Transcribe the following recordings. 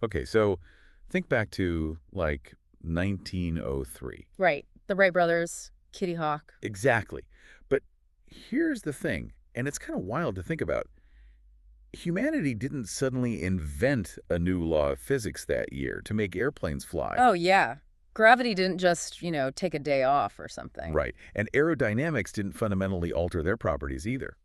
Okay, so think back to, like, 1903. Right. The Wright brothers, Kitty Hawk. Exactly. But here's the thing, and it's kind of wild to think about. Humanity didn't suddenly invent a new law of physics that year to make airplanes fly. Oh, yeah. Gravity didn't just, take a day off or something. Right. And aerodynamics didn't fundamentally alter their properties either.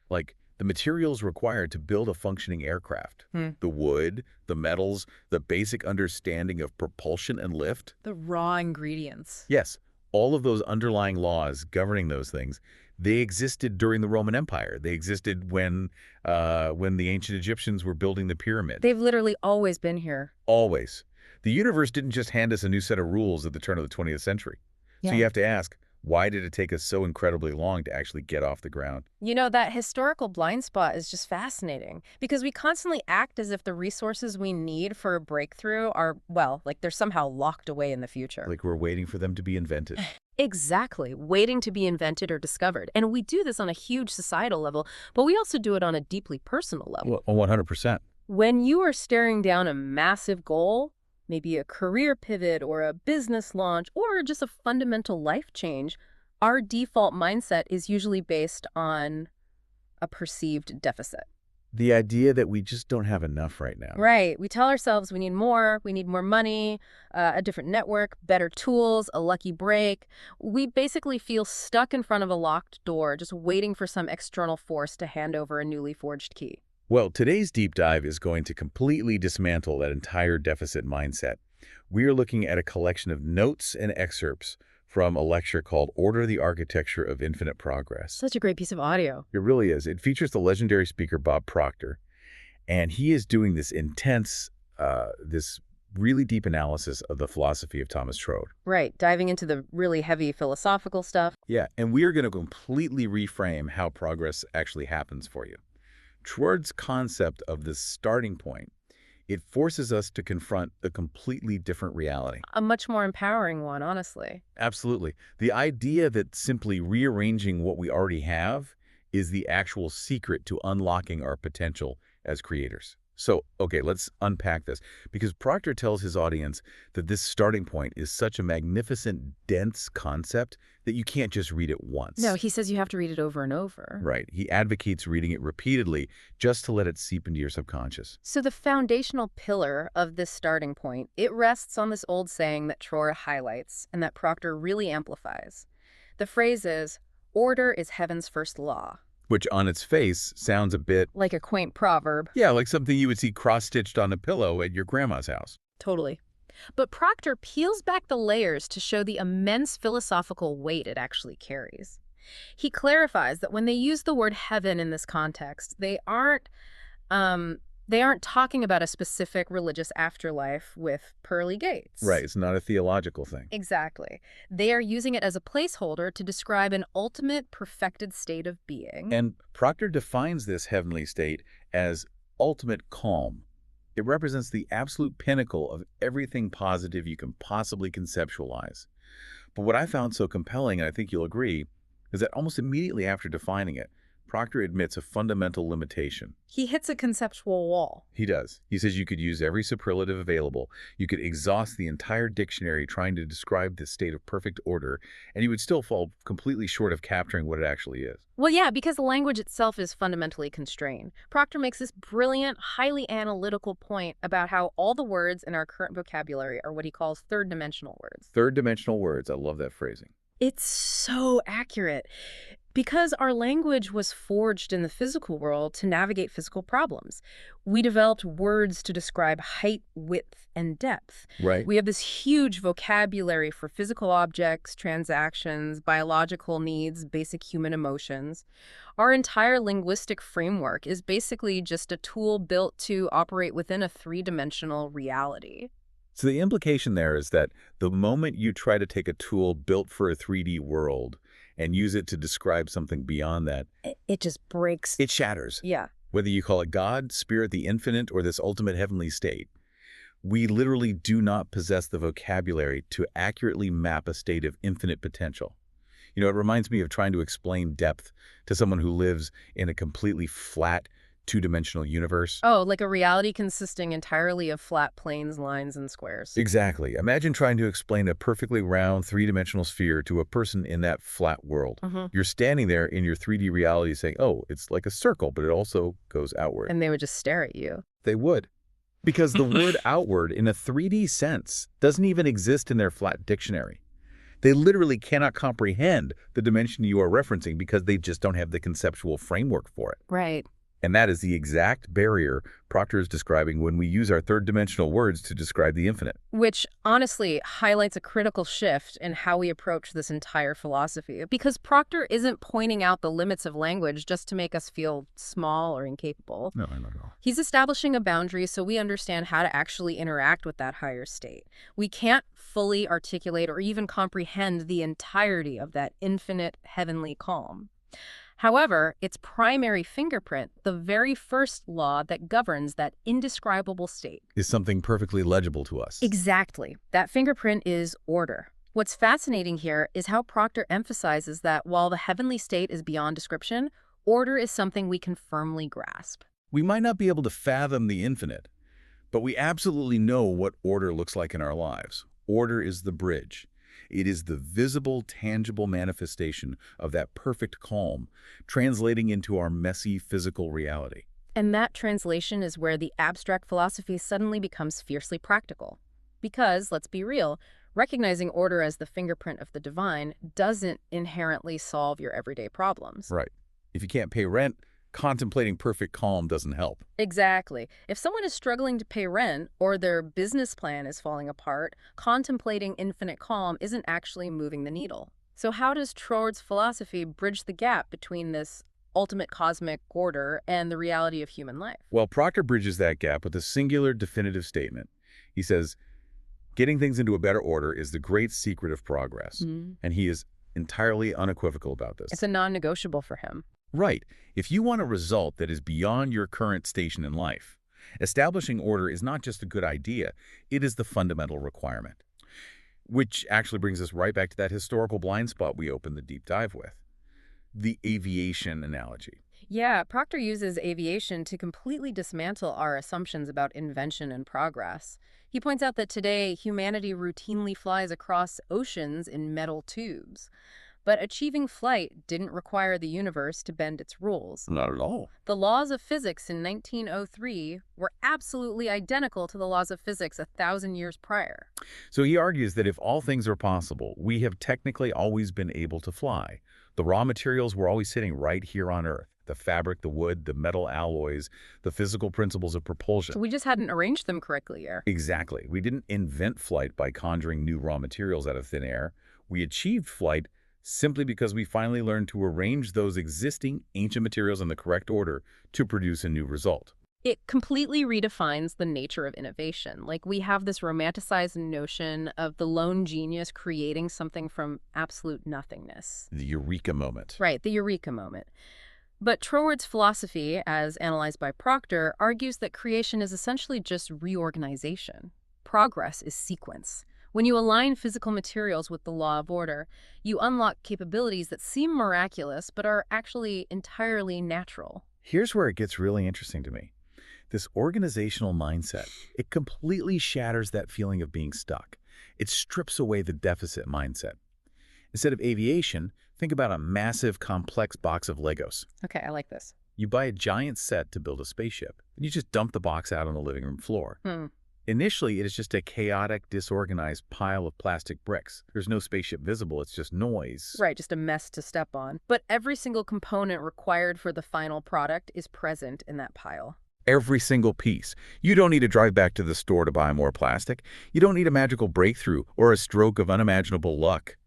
Like, the materials required to build a functioning aircraft, Hmm. the wood, the metals, the basic understanding of propulsion and lift. The raw ingredients. Yes, all of those underlying laws governing those things, they existed during the Roman Empire. They existed when the ancient Egyptians were building the pyramids. They've literally always been here. Always. The universe didn't just hand us a new set of rules at the turn of the 20th century. So Yeah. you have to ask, why did it take us so incredibly long to actually get off the ground? That historical blind spot is just fascinating because we constantly act as if the resources we need for a breakthrough are, well, like they're somehow locked away in the future. Like we're waiting for them to be invented. Exactly, waiting to be invented or discovered. And we do this on a huge societal level, but we also do it on a deeply personal level. Well, 100%. When you are staring down a massive goal, maybe a career pivot or a business launch or just a fundamental life change, our default mindset is usually based on a perceived deficit. The idea that we just don't have enough right now. Right. We tell ourselves we need more money, a different network, better tools, a lucky break. We basically feel stuck in front of a locked door, just waiting for some external force to hand over a newly forged key. Well, today's deep dive is going to completely dismantle that entire deficit mindset. We are looking at a collection of notes and excerpts from a lecture called Order the Architecture of Infinite Progress. Such a great piece of audio. It really is. It features the legendary speaker Bob Proctor, and he is doing this intense, this really deep analysis of the philosophy of Thomas Trode. Right. Diving into the really heavy philosophical stuff. Yeah, and we are going to completely reframe how progress actually happens for you. Trode's concept of this starting point, it forces us to confront a completely different reality. A much more empowering one, honestly. Absolutely. The idea that simply rearranging what we already have is the actual secret to unlocking our potential as creators. So, okay, let's unpack this, because Proctor tells his audience that this starting point is such a magnificent, dense concept that you can't just read it once. No, he says you have to read it over and over. Right. He advocates reading it repeatedly just to let it seep into your subconscious. So the foundational pillar of this starting point, it rests on this old saying that Troer highlights and that Proctor really amplifies. The phrase is, order is heaven's first law. Which on its face sounds a bit, Like a quaint proverb. yeah, like something you would see cross-stitched on a pillow at your grandma's house. Totally. But Proctor peels back the layers to show the immense philosophical weight it actually carries. He clarifies that when they use the word heaven in this context, they aren't talking about a specific religious afterlife with pearly gates. Right, it's not a theological thing. Exactly. They are using it as a placeholder to describe an ultimate perfected state of being. And Proctor defines this heavenly state as ultimate calm. It represents the absolute pinnacle of everything positive you can possibly conceptualize. But what I found so compelling, and I think you'll agree, is that almost immediately after defining it, Proctor admits a fundamental limitation. He hits a conceptual wall. He does. He says you could use every superlative available. You could exhaust the entire dictionary trying to describe this state of perfect order, and you would still fall completely short of capturing what it actually is. Well, yeah, because the language itself is fundamentally constrained. Proctor makes this brilliant, highly analytical point about how all the words in our current vocabulary are what he calls third-dimensional words. Third-dimensional words. I love that phrasing. It's so accurate. Because our language was forged in the physical world to navigate physical problems. We developed words to describe height, width, and depth. Right. We have this huge vocabulary for physical objects, transactions, biological needs, basic human emotions. Our entire linguistic framework is basically just a tool built to operate within a three-dimensional reality. So the implication there is that the moment you try to take a tool built for a 3D world and use it to describe something beyond that, It just breaks. it shatters. Yeah. Whether you call it God, Spirit, the infinite, or this ultimate heavenly state, we literally do not possess the vocabulary to accurately map a state of infinite potential. You know, it reminds me of trying to explain depth to someone who lives in a completely flat two-dimensional universe. Oh, like a reality consisting entirely of flat planes, lines, and squares. Exactly. Imagine trying to explain a perfectly round three-dimensional sphere to a person in that flat world. Hmm. You're standing there in your 3D reality saying, oh, it's like a circle, but it also goes outward. And they would just stare at you. They would. Because the word outward in a 3D sense doesn't even exist in their flat dictionary. They literally cannot comprehend the dimension you are referencing because they just don't have the conceptual framework for it. Right. And that is the exact barrier Proctor is describing when we use our third-dimensional words to describe the infinite. Which honestly highlights a critical shift in how we approach this entire philosophy. Because Proctor isn't pointing out the limits of language just to make us feel small or incapable. No, not at all. He's establishing a boundary so we understand how to actually interact with that higher state. We can't fully articulate or even comprehend the entirety of that infinite heavenly calm. However, its primary fingerprint, the very first law that governs that indescribable state. Is something perfectly legible to us. Exactly. That fingerprint is order. What's fascinating here is how Proctor emphasizes that while the heavenly state is beyond description, order is something we can firmly grasp. We might not be able to fathom the infinite, but we absolutely know what order looks like in our lives. Order is the bridge. It is the visible, tangible manifestation of that perfect calm, translating into our messy physical reality. And that translation is where the abstract philosophy suddenly becomes fiercely practical. Because, let's be real, recognizing order as the fingerprint of the divine doesn't inherently solve your everyday problems. Right. If you can't pay rent, contemplating perfect calm doesn't help. Exactly. If someone is struggling to pay rent or their business plan is falling apart, contemplating infinite calm isn't actually moving the needle. So how does Troar's philosophy bridge the gap between this ultimate cosmic order and the reality of human life? Well, Proctor bridges that gap with a singular definitive statement. He says, getting things into a better order is the great secret of progress. And he is entirely unequivocal about this. It's a non-negotiable for him. Right. If you want a result that is beyond your current station in life, establishing order is not just a good idea, it is the fundamental requirement. Which actually brings us right back to that historical blind spot we opened the deep dive with. The aviation analogy. Yeah, Proctor uses aviation to completely dismantle our assumptions about invention and progress. He points out that today, humanity routinely flies across oceans in metal tubes. But achieving flight didn't require the universe to bend its rules. Not at all. The laws of physics in 1903 were absolutely identical to the laws of physics 1,000 years prior. So he argues that if all things are possible, we have technically always been able to fly. The raw materials were always sitting right here on Earth. The fabric, the wood, the metal alloys, the physical principles of propulsion. So we just hadn't arranged them correctly here. Exactly. We didn't invent flight by conjuring new raw materials out of thin air. We achieved flight simply because we finally learned to arrange those existing ancient materials in the correct order to produce a new result. It completely redefines the nature of innovation. Like, we have this romanticized notion of the lone genius creating something from absolute nothingness. The eureka moment. Right, the eureka moment. But Troar's philosophy, as analyzed by Proctor, argues that creation is essentially just reorganization. Progress is sequence. When you align physical materials with the law of order, you unlock capabilities that seem miraculous but are actually entirely natural. Here's where it gets really interesting to me. This organizational mindset, it completely shatters that feeling of being stuck. It strips away the deficit mindset. Instead of aviation, think about a massive, complex box of Legos. Okay, I like this. You buy a giant set to build a spaceship, and you just dump the box out on the living room floor. Initially, it is just a chaotic, disorganized pile of plastic bricks. There's no spaceship visible, it's just noise. Right, just a mess to step on. But every single component required for the final product is present in that pile. Every single piece. You don't need to drive back to the store to buy more plastic. You don't need a magical breakthrough or a stroke of unimaginable luck.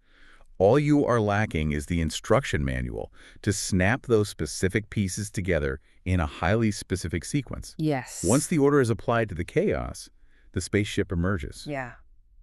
All you are lacking is the instruction manual to snap those specific pieces together in a highly specific sequence. Yes. Once the order is applied to the chaos, the spaceship emerges. Yeah.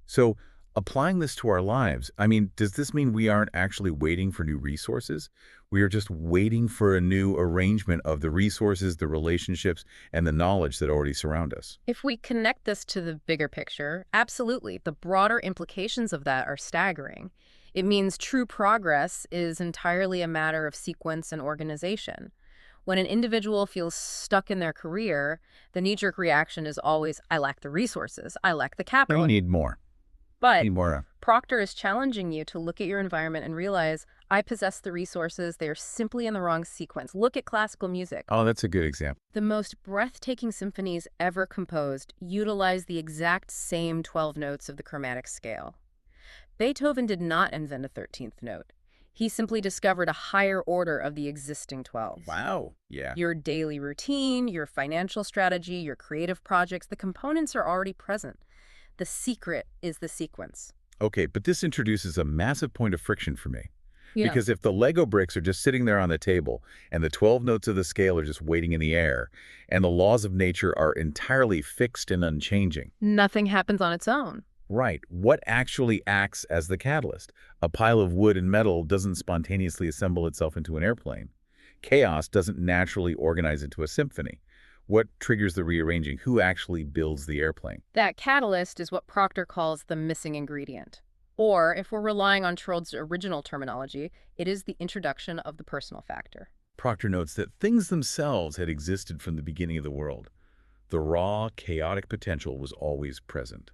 So, applying this to our lives, I mean, does this mean we aren't actually waiting for new resources? We are just waiting for a new arrangement of the resources, the relationships, and the knowledge that already surround us. If we connect this to the bigger picture, absolutely. The broader implications of that are staggering. It means true progress is entirely a matter of sequence and organization. When an individual feels stuck in their career, the knee-jerk reaction is always, I lack the resources, I lack the I capital. need more. But Need more. Proctor is challenging you to look at your environment and realize, I possess the resources, they are simply in the wrong sequence. Look at classical music. Oh, that's a good example. The most breathtaking symphonies ever composed utilize the exact same 12 notes of the chromatic scale. Beethoven did not invent a 13th note. He simply discovered a higher order of the existing 12. Wow. Yeah. Your daily routine, your financial strategy, your creative projects, the components are already present. The secret is the sequence. Okay, but this introduces a massive point of friction for me. Yeah. Because if the Lego bricks are just sitting there on the table, and the 12 notes of the scale are just waiting in the air, and the laws of nature are entirely fixed and unchanging. Nothing happens on its own. Right. What actually acts as the catalyst? A pile of wood and metal doesn't spontaneously assemble itself into an airplane. Chaos doesn't naturally organize into a symphony. What triggers the rearranging? Who actually builds the airplane? That catalyst is what Proctor calls the missing ingredient. Or, if we're relying on Troll's original terminology, it is the introduction of the personal factor. Proctor notes that things themselves had existed from the beginning of the world. The raw, chaotic potential was always present.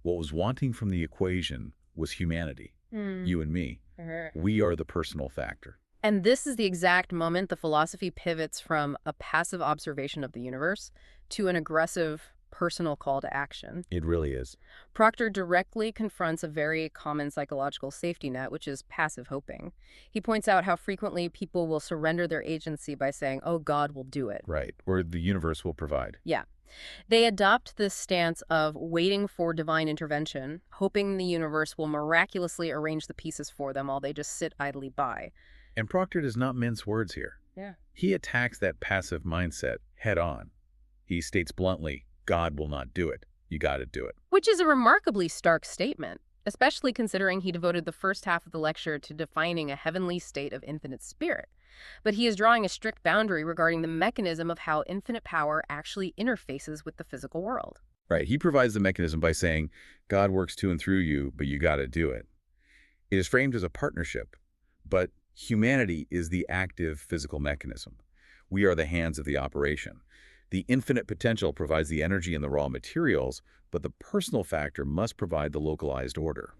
What was wanting from the equation was humanity, you and me. We are the personal factor. And this is the exact moment the philosophy pivots from a passive observation of the universe to an aggressive, personal call to action. It really is. Proctor directly confronts a very common psychological safety net, which is passive hoping. He points out how frequently people will surrender their agency by saying, oh, God will do it. Right, or the universe will provide. Yeah. They adopt this stance of waiting for divine intervention, hoping the universe will miraculously arrange the pieces for them while they just sit idly by. And Proctor does not mince words here. Yeah. He attacks that passive mindset head on. He states bluntly, God will not do it. You got to do it. Which is a remarkably stark statement, especially considering he devoted the first half of the lecture to defining a heavenly state of infinite spirit. But he is drawing a strict boundary regarding the mechanism of how infinite power actually interfaces with the physical world. Right. He provides the mechanism by saying, God works to and through you, but you got to do it. It is framed as a partnership, but humanity is the active physical mechanism. We are the hands of the operation. The infinite potential provides the energy and the raw materials, but the personal factor must provide the localized order.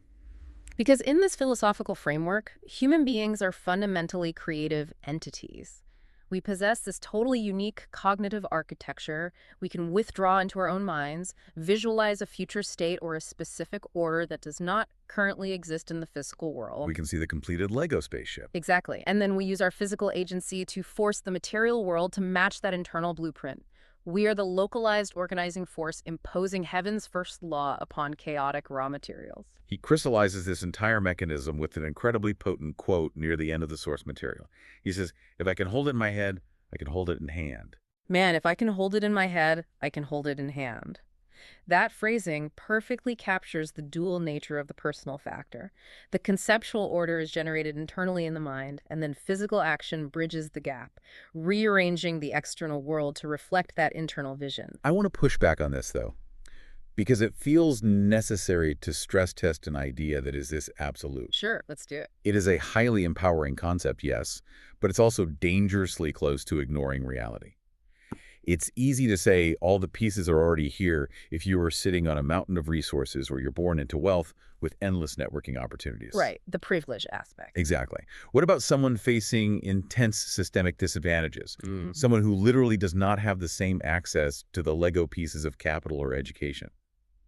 Because in this philosophical framework, human beings are fundamentally creative entities. We possess this totally unique cognitive architecture. We can withdraw into our own minds, visualize a future state or a specific order that does not currently exist in the physical world. We can see the completed Lego spaceship. Exactly. And then we use our physical agency to force the material world to match that internal blueprint. We are the localized organizing force imposing heaven's first law upon chaotic raw materials. He crystallizes this entire mechanism with an incredibly potent quote near the end of the source material. He says, if I can hold it in my head, I can hold it in hand. Man, if I can hold it in my head, I can hold it in hand. That phrasing perfectly captures the dual nature of the personal factor. The conceptual order is generated internally in the mind, and then physical action bridges the gap, rearranging the external world to reflect that internal vision. I want to push back on this, though, because it feels necessary to stress test an idea that is this absolute. Sure, let's do it. It is a highly empowering concept, yes, but it's also dangerously close to ignoring reality. It's easy to say all the pieces are already here if you are sitting on a mountain of resources or you're born into wealth with endless networking opportunities. Right, the privilege aspect. Exactly. What about someone facing intense systemic disadvantages? Someone who literally does not have the same access to the Lego pieces of capital or education?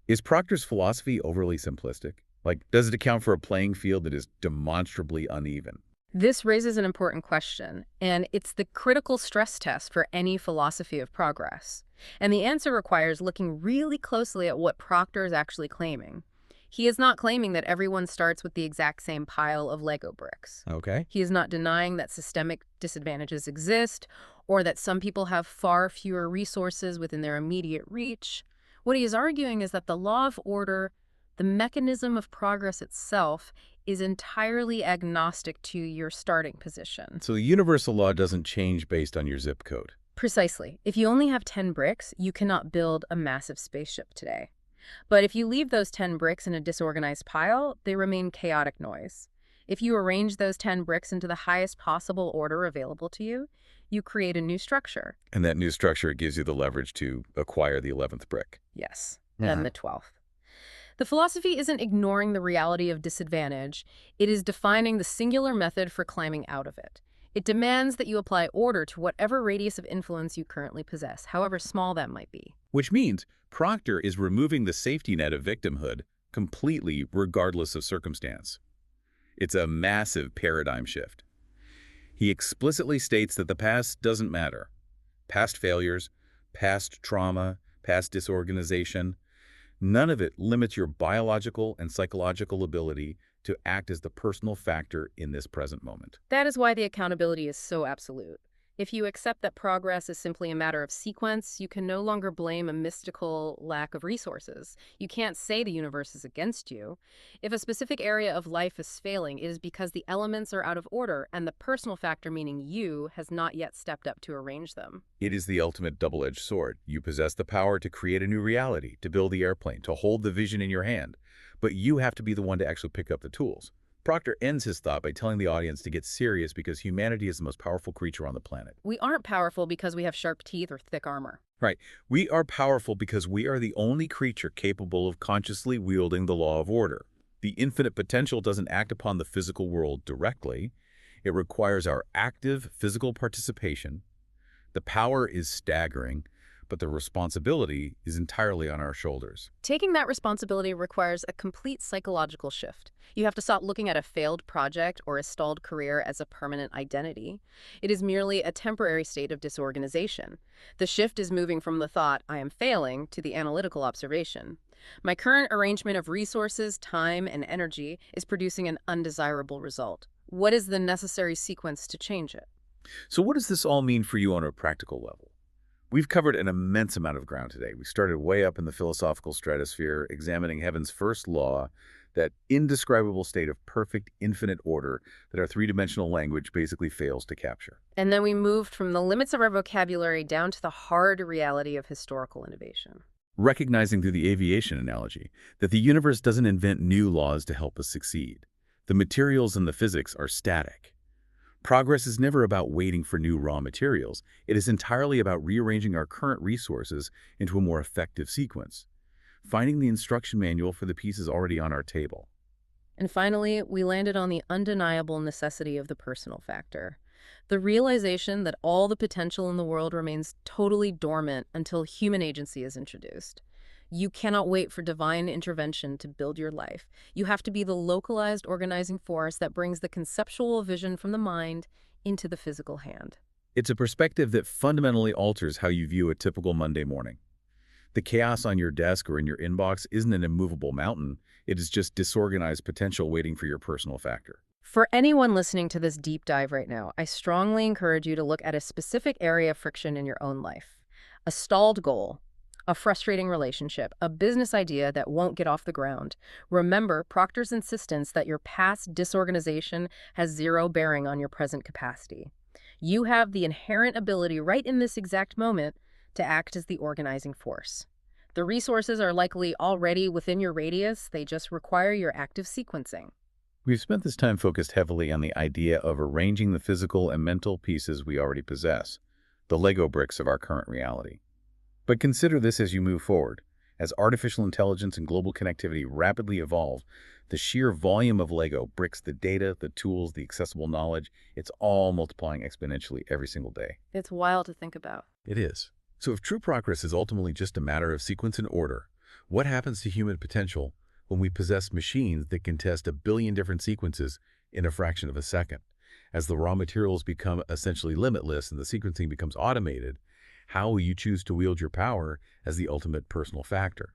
Is Proctor's philosophy overly simplistic? Like, does it account for a playing field that is demonstrably uneven? This raises an important question, and it's the critical stress test for any philosophy of progress. And the answer requires looking really closely at what Proctor is actually claiming. He is not claiming that everyone starts with the exact same pile of Lego bricks. Okay. He is not denying that systemic disadvantages exist, or that some people have far fewer resources within their immediate reach. What he is arguing is that the law of order, the mechanism of progress itself, is entirely agnostic to your starting position. So the universal law doesn't change based on your zip code. Precisely. If you only have 10 bricks, you cannot build a massive spaceship today. But if you leave those 10 bricks in a disorganized pile, they remain chaotic noise. If you arrange those 10 bricks into the highest possible order available to you, You create a new structure. And that new structure gives you the leverage to acquire the 11th brick. Yes, then Yeah. the 12th. The philosophy isn't ignoring the reality of disadvantage, it is defining the singular method for climbing out of it. It demands that you apply order to whatever radius of influence you currently possess, however small that might be. Which means Proctor is removing the safety net of victimhood completely regardless of circumstance. It's a massive paradigm shift. He explicitly states that the past doesn't matter. Past failures, past trauma, past disorganization, none of it limits your biological and psychological ability to act as the personal factor in this present moment. That is why the accountability is so absolute. If you accept that progress is simply a matter of sequence, you can no longer blame a mystical lack of resources. You can't say the universe is against you. If a specific area of life is failing, it is because the elements are out of order and the personal factor, meaning you, has not yet stepped up to arrange them. It is the ultimate double-edged sword. You possess the power to create a new reality, to build the airplane, to hold the vision in your hand. But you have to be the one to actually pick up the tools. Proctor ends his thought by telling the audience to get serious because humanity is the most powerful creature on the planet. We aren't powerful because we have sharp teeth or thick armor. Right. We are powerful because we are the only creature capable of consciously wielding the law of order. The infinite potential doesn't act upon the physical world directly. It requires our active physical participation. The power is staggering, but the responsibility is entirely on our shoulders. Taking that responsibility requires a complete psychological shift. You have to stop looking at a failed project or a stalled career as a permanent identity. It is merely a temporary state of disorganization. The shift is moving from the thought, I am failing, to the analytical observation. My current arrangement of resources, time, and energy is producing an undesirable result. What is the necessary sequence to change it? So what does this all mean for you on a practical level? We've covered an immense amount of ground today. We started way up in the philosophical stratosphere, examining heaven's first law, that indescribable state of perfect, infinite order that our three-dimensional language basically fails to capture. And then we moved from the limits of our vocabulary down to the hard reality of historical innovation. Recognizing through the aviation analogy that the universe doesn't invent new laws to help us succeed. The materials and the physics are static. Progress is never about waiting for new raw materials. It is entirely about rearranging our current resources into a more effective sequence, finding the instruction manual for the pieces already on our table. And finally, we landed on the undeniable necessity of the personal factor. The realization that all the potential in the world remains totally dormant until human agency is introduced. You cannot wait for divine intervention to build your life. You have to be the localized organizing force that brings the conceptual vision from the mind into the physical hand. It's a perspective that fundamentally alters how you view a typical Monday morning. The chaos on your desk or in your inbox isn't an immovable mountain. It is just disorganized potential waiting for your personal factor. For anyone listening to this deep dive right now, I strongly encourage you to look at a specific area of friction in your own life. A stalled goal, a frustrating relationship, a business idea that won't get off the ground. Remember Proctor's insistence that your past disorganization has zero bearing on your present capacity. You have the inherent ability right in this exact moment to act as the organizing force. The resources are likely already within your radius, they just require your active sequencing. We've spent this time focused heavily on the idea of arranging the physical and mental pieces we already possess, the Lego bricks of our current reality. But consider this as you move forward. As artificial intelligence and global connectivity rapidly evolve, the sheer volume of Lego bricks, the data, the tools, the accessible knowledge, it's all multiplying exponentially every single day. It's wild to think about. It is. So if true progress is ultimately just a matter of sequence and order, what happens to human potential when we possess machines that can test a billion different sequences in a fraction of a second? As the raw materials become essentially limitless and the sequencing becomes automated, how will you choose to wield your power as the ultimate personal factor?